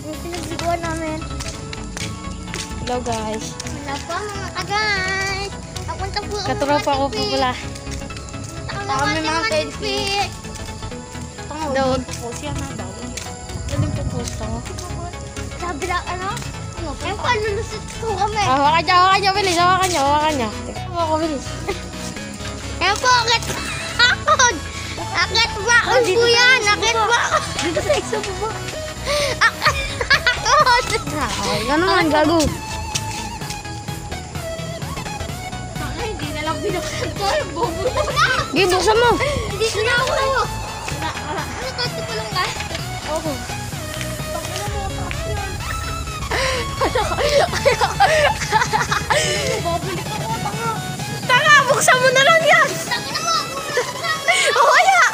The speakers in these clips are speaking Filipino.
yung pinagliguan namin. Hello guys. Wala po mga ka-guys. Napunta po ang Katropa ko po pala. Kami mga ka-guys. Daw po siya na daw. Galing po po ito. Sabi lang ano? Ayun po, lulusot ko kami. Hawakan niya, bilis. Hawakan niya. Hawakan ko, bilis. Ayun po, akit bakod. Akit bakod po yan. Akit bakod. Dito sa exo po ba? Akit bakod. Ay, ano man, gago. Hindi na lang binuksan ko. Bobo na. Sige, buksan mo. Hindi na ako. Ano to? Tipulong ka? Oo. Babalik ako. Tanga, buksan mo na lang yan. Tangina mo. O kaya.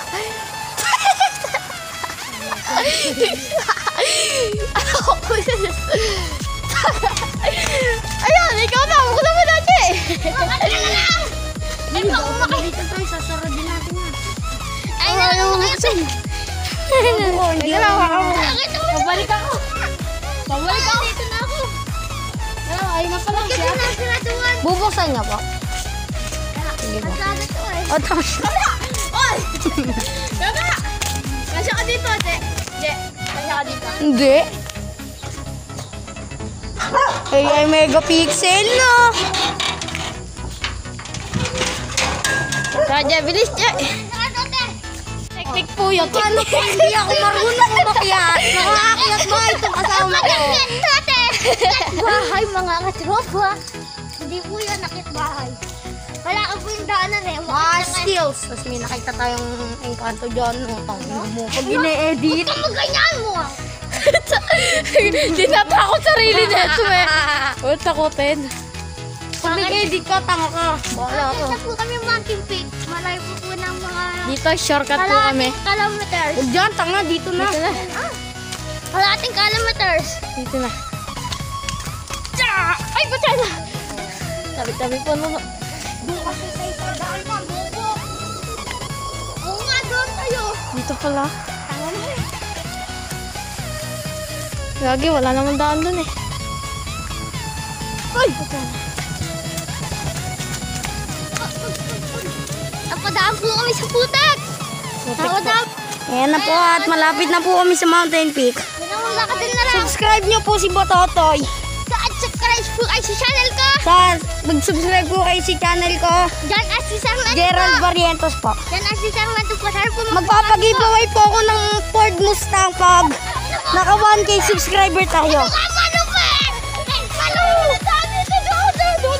Ayan, ikaw na. Buksan mo na, Che. Ay, pa umakit. Dito tayo, sasaradin natin yan. Ay, nakakit. Hindi ka lang, hawakan mo. Nakakit mo. Pabalik ako. Pabalik ako. Dito na ako. Ay, masalang Kasi siya. nasiratuan. Bubuksan niya po. Sige po. Masada to eh. O, tapos. Oy! Kaka! Kasya ka dito, Je. Je, kasya ka dito. Hindi. Ay, megapixel, no? Raja, bilis, Je. Teknik po yun. Paano po hindi ako marunong umakyat? Nakaakyat ba itong kasama ko? Bahay mga katropa. Hindi po yan nakit bahay. Wala ka po yung daanan eh. Mga skills. Tapos may nakita tayong engkanto dyan. Mo, pag ine-edit. Huwag ka maganyan mo ah. Hindi natakot sarili nito eh. Huwag takutin. Pag nag-edit ka, tanga ka. Bahala ka. Nakita po kami Mountain Peak. Malayo po ng mga Dito, shortcut po kami. kilometers. Huwag dyan, tanga. Dito na. Dito na. Kalating kilometers. Dito na. Ay, batay na. Tabi-tabi po naman. Doon kasi sa isang daan na, bobo. Oo nga, doon tayo. Dito pala. Tanga mo eh. Gagi, wala naman daan dun eh. Ay! Napadaan po kami sa putek. Napadaan. Ayan na po at malapit na po kami sa Mountain Peak. Wala ka din na lang. Subscribe nyo po si Bototoy. At subscribe po kayo sa channel ko. Mag-subscribe po kayo sa channel ko. Diyan at si Sam Manto Gerald po. Barrientos po. Diyan at si Sam Manto po. Sana po Magpapag-giveaway po ako ng Ford Mustang pag naka 1K subscriber tayo. Tama luper! Kalu!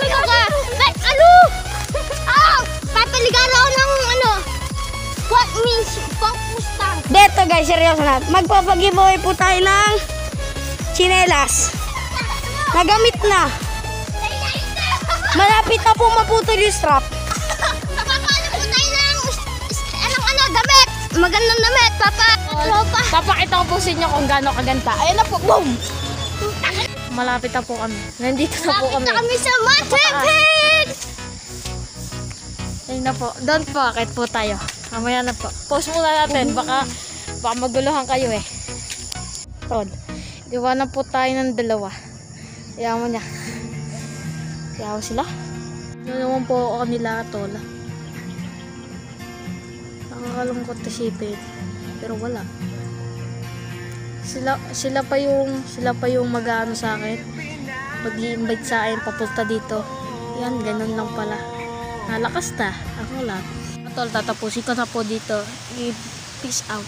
Ikaw ka! Kalu! Ah! Papaligaro ako ng ano? What means pang Mustang? Beto guys, seryoso na. Magpapag-giveaway po tayo ng chinelas. Nagamit na. Malapit na po maputol yung strap. Papapalo po tayo ng damit. Magandang damit, papa. Tropa. Papakita ko po sa inyo kung gaano kaganda. Ayun na po, boom! Malapit na po kami. Nandito na po kami. Nakita kami sa Mountain Peak. Ayun na po. Doon po, akit po tayo. Mamaya na po. Pause muna natin. Baka maguluhan kayo eh. Tol. Iwanan po tayo ng dalawa. Kaya mo niya. Kaya mo sila. Ano naman po ako kanila, tol. Nakakalungkot isipin. Pero wala. Sila pa yung mag-aano sa akin. Mag-i-invite sa akin papunta dito. Yan, ganun lang pala. Nalakas na. Ako lang. Tol, tatapusin ko na po dito. Peace out.